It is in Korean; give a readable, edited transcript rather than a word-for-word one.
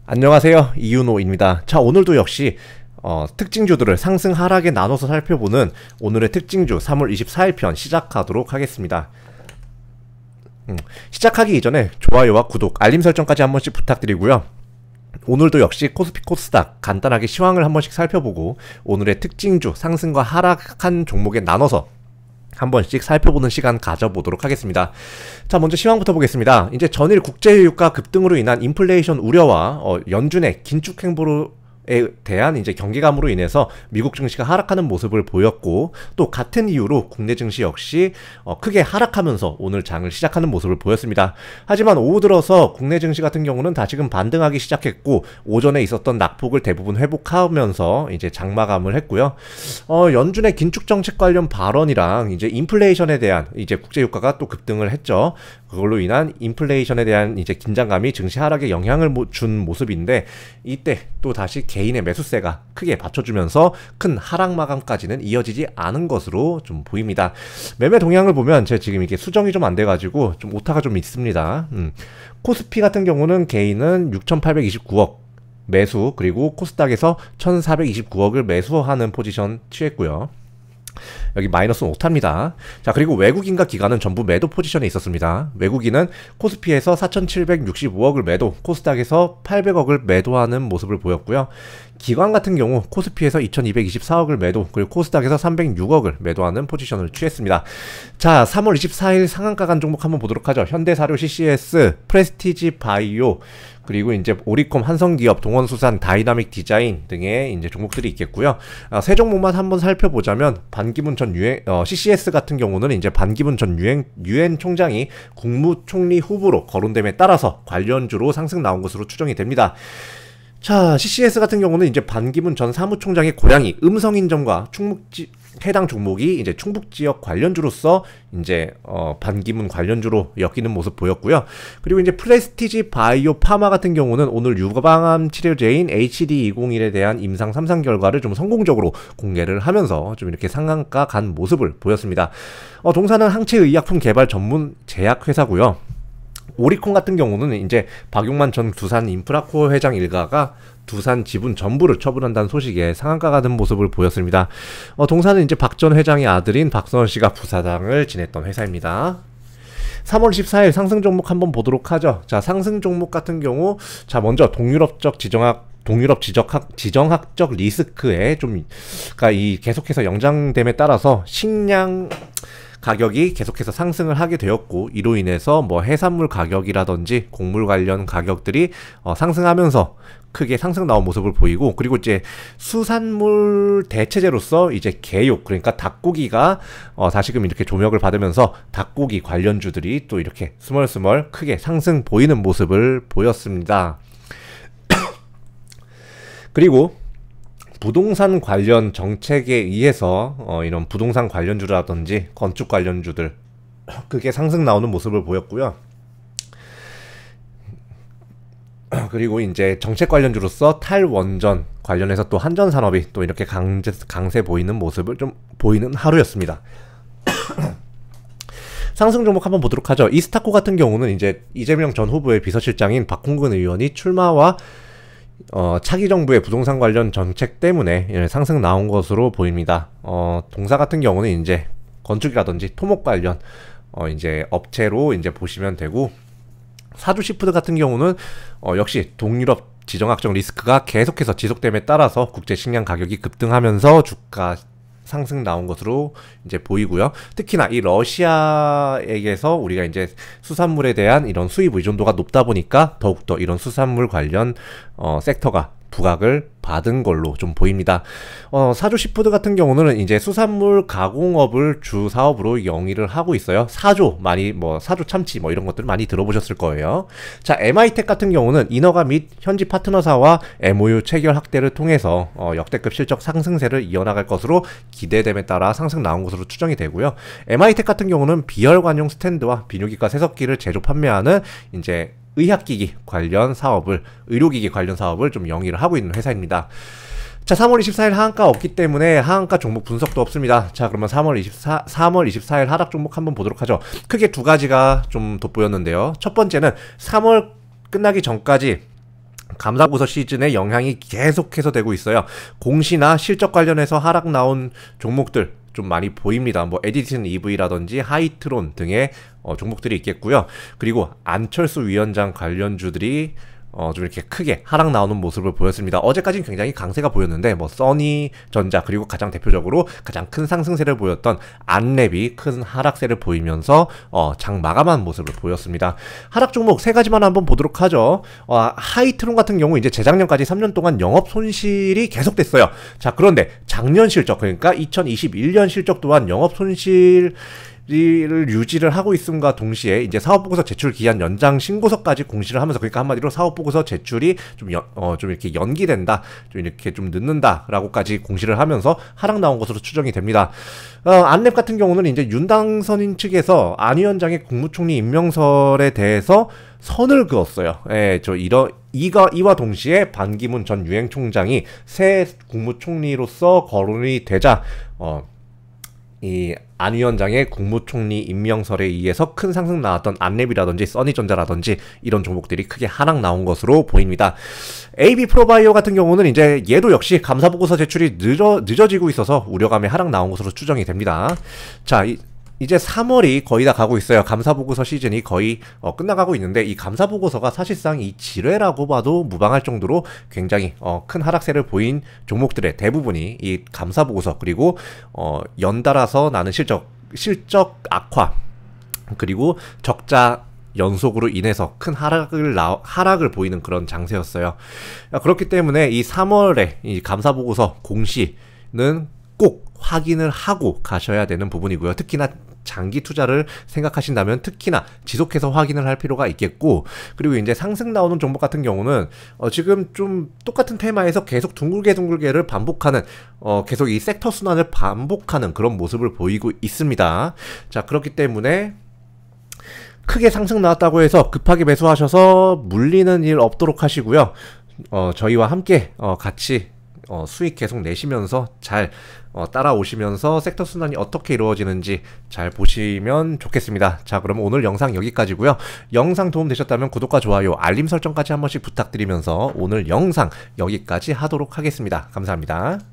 안녕하세요, 이윤호입니다. 자, 오늘도 역시 특징주들을 상승 하락에 나눠서 살펴보는 오늘의 특징주 3월 24일 편 시작하도록 하겠습니다. 시작하기 이전에 좋아요와 구독, 알림 설정까지 한 번씩 부탁드리고요. 오늘도 역시 코스피 코스닥 간단하게 시황을 한 번씩 살펴보고 오늘의 특징주 상승과 하락한 종목에 나눠서 한 번씩 살펴보는 시간 가져보도록 하겠습니다. 자, 먼저 시황부터 보겠습니다. 이제 전일 국제유가 급등으로 인한 인플레이션 우려와 연준의 긴축 행보로 에 대한 이제 경계감으로 인해서 미국 증시가 하락하는 모습을 보였고, 또 같은 이유로 국내 증시 역시 크게 하락하면서 오늘 장을 시작하는 모습을 보였습니다. 하지만 오후 들어서 국내 증시 같은 경우는 다시금 반등하기 시작했고, 오전에 있었던 낙폭을 대부분 회복하면서 이제 장마감을 했고요. 연준의 긴축 정책 관련 발언이랑 이제 인플레이션에 대한 이제 국제유가가 또 급등을 했죠. 그걸로 인한 인플레이션에 대한 이제 긴장감이 증시 하락에 영향을 준 모습인데, 이때 또 다시 개인의 매수세가 크게 받쳐주면서 큰 하락 마감까지는 이어지지 않은 것으로 좀 보입니다. 매매 동향을 보면 제가 지금 이게 수정이 좀 안 돼가지고 좀 오타가 좀 있습니다. 코스피 같은 경우는 개인은 6,829억 매수, 그리고 코스닥에서 1,429억을 매수하는 포지션 취했고요. 여기 마이너스는 오타입니다. 자, 그리고 외국인과 기관은 전부 매도 포지션에 있었습니다. 외국인은 코스피에서 4,765억을 매도, 코스닥에서 800억을 매도하는 모습을 보였고요. 기관 같은 경우 코스피에서 2,224억을 매도, 그리고 코스닥에서 306억을 매도하는 포지션을 취했습니다. 자, 3월 24일 상한가 간 종목 한번 보도록 하죠. 현대사료, CCS, 프레스티지 바이오, 그리고 이제 오리콤, 한성기업, 동원수산, 다이나믹 디자인 등의 이제 종목들이 있겠고요. 세 종목만 한번 살펴보자면, 반기문 전 CCS 같은 경우는 이제 반기문 전 유엔 총장이 국무총리 후보로 거론됨에 따라서 관련주로 상승 나온 것으로 추정이 됩니다. 자, CCS 같은 경우는 이제 반기문 전 사무총장의 고향이 음성인정과 해당 종목이 이제 충북지역 관련주로서 이제 반기문 관련주로 엮이는 모습 보였고요. 그리고 이제 프레스티지 바이오 파마 같은 경우는 오늘 유방암 치료제인 HD201에 대한 임상 3상 결과를 좀 성공적으로 공개를 하면서 좀 이렇게 상한가 간 모습을 보였습니다. 동사는 항체의약품 개발 전문 제약회사고요. 오리콘 같은 경우는 이제 박용만 전 두산 인프라코어 회장 일가가 두산 지분 전부를 처분한다는 소식에 상한가 가는 모습을 보였습니다. 동사는 이제 박 전 회장의 아들인 박선원 씨가 부사장을 지냈던 회사입니다. 3월 14일 상승 종목 한번 보도록 하죠. 자, 상승 종목 같은 경우, 자, 먼저 동유럽 지정학적 리스크에 좀, 그러니까 이 계속해서 연장됨에 따라서 식량 가격이 계속해서 상승을 하게 되었고, 이로 인해서 뭐 해산물 가격이라든지 곡물 관련 가격들이 상승하면서 크게 상승 나온 모습을 보이고, 그리고 이제 수산물 대체제로서 이제 개육, 그러니까 닭고기가 다시금 이렇게 조명을 받으면서 닭고기 관련주들이 또 이렇게 스멀스멀 크게 상승 보이는 모습을 보였습니다. 그리고 부동산 관련 정책에 의해서 이런 부동산 관련주라든지 건축 관련주들 크게 상승 나오는 모습을 보였고요. 그리고 이제 정책 관련주로서 탈원전 관련해서 또 한전산업이 또 이렇게 강세 보이는 모습을 좀 보이는 하루였습니다. 상승 종목 한번 보도록 하죠. 이스타코 같은 경우는 이제 이재명 전 후보의 비서실장인 박홍근 의원이 출마와 차기 정부의 부동산 관련 정책 때문에 상승 나온 것으로 보입니다. 동사 같은 경우는 이제 건축이라든지 토목 관련 이제 업체로 이제 보시면 되고, 사주시푸드 같은 경우는 역시 동유럽 지정학적 리스크가 계속해서 지속됨에 따라서 국제 식량 가격이 급등하면서 주가 상승 나온 것으로 이제 보이고요. 특히나 이 러시아에게서 우리가 이제 수산물에 대한 이런 수입 의존도가 높다 보니까 더욱더 이런 수산물 관련 섹터가 부각을 받은 걸로 좀 보입니다. 사조시푸드 같은 경우는 이제 수산물 가공업을 주 사업으로 영위를 하고 있어요. 사조 사조 참치 이런 것들 많이 들어보셨을 거예요. 자, MI텍 같은 경우는 인허가 및 현지 파트너사와 MOU 체결 확대를 통해서 역대급 실적 상승세를 이어나갈 것으로 기대됨에 따라 상승 나온 것으로 추정이 되고요. MI텍 같은 경우는 비혈관용 스탠드와 비뇨기과 세석기를 제조 판매하는 이제 의학기기 관련 사업을, 의료기기 관련 사업을 좀 영위를 하고 있는 회사입니다. 자, 3월 24일 하한가 없기 때문에 하한가 종목 분석도 없습니다. 자, 그러면 3월 24일 하락 종목 한번 보도록 하죠. 크게 두 가지가 좀 돋보였는데요. 첫 번째는 3월 끝나기 전까지 감사보고서 시즌에 영향이 계속해서 되고 있어요. 공시나 실적 관련해서 하락 나온 종목들 좀 많이 보입니다. 뭐 에디슨 EV라든지 하이트론 등의 종목들이 있겠고요. 그리고 안철수 위원장 관련주들이 좀 이렇게 크게 하락 나오는 모습을 보였습니다. 어제까지는 굉장히 강세가 보였는데 뭐 써니전자 그리고 가장 대표적으로 가장 큰 상승세를 보였던 안랩이 큰 하락세를 보이면서 장 마감한 모습을 보였습니다. 하락 종목 세 가지만 한번 보도록 하죠. 하이트론 같은 경우 이제 재작년까지 3년 동안 영업 손실이 계속됐어요. 자, 그런데 작년 실적, 그러니까 2021년 실적 또한 영업 손실 를 유지를 하고 있음과 동시에 이제 사업보고서 제출 기한 연장 신고서까지 공시를 하면서, 그러니까 한마디로 사업보고서 제출이 좀 이렇게 연기된다, 좀 이렇게 좀 늦는다라고까지 공시를 하면서 하락 나온 것으로 추정이 됩니다. 안랩 같은 경우는 이제 윤당선인 측에서 안 위원장의 국무총리 임명설에 대해서 선을 그었어요. 예, 이와 동시에 반기문 전 유엔총장이 새 국무총리로서 거론이 되자 이 안 위원장의 국무총리 임명설에 의해서 큰 상승 나왔던 안랩이라든지 써니전자라든지 이런 종목들이 크게 하락 나온 것으로 보입니다. AB프로바이오 같은 경우는 이제 얘도 역시 감사보고서 제출이 늦어지고 있어서 우려감에 하락 나온 것으로 추정이 됩니다. 자, 이제 3월이 거의 다 가고 있어요. 감사보고서 시즌이 거의 끝나가고 있는데, 이 감사보고서가 사실상 이 지뢰라고 봐도 무방할 정도로 굉장히 큰 하락세를 보인 종목들의 대부분이 이 감사보고서, 그리고 연달아서 나는 실적 악화, 그리고 적자 연속으로 인해서 큰 하락을 보이는 그런 장세였어요. 그렇기 때문에 이 3월에 이 감사보고서 공시는 꼭 확인을 하고 가셔야 되는 부분이고요. 특히나 장기 투자를 생각하신다면 특히나 지속해서 확인을 할 필요가 있겠고, 그리고 이제 상승 나오는 종목 같은 경우는 지금 좀 똑같은 테마에서 계속 둥글게를 반복하는, 계속 이 섹터 순환을 반복하는 그런 모습을 보이고 있습니다. 자, 그렇기 때문에 크게 상승 나왔다고 해서 급하게 매수하셔서 물리는 일 없도록 하시고요. 저희와 함께 같이 수익 계속 내시면서 잘 따라오시면서 섹터 순환이 어떻게 이루어지는지 잘 보시면 좋겠습니다. 자, 그럼 오늘 영상 여기까지고요. 영상 도움 되셨다면 구독과 좋아요, 알림 설정까지 한 번씩 부탁드리면서 오늘 영상 여기까지 하도록 하겠습니다. 감사합니다.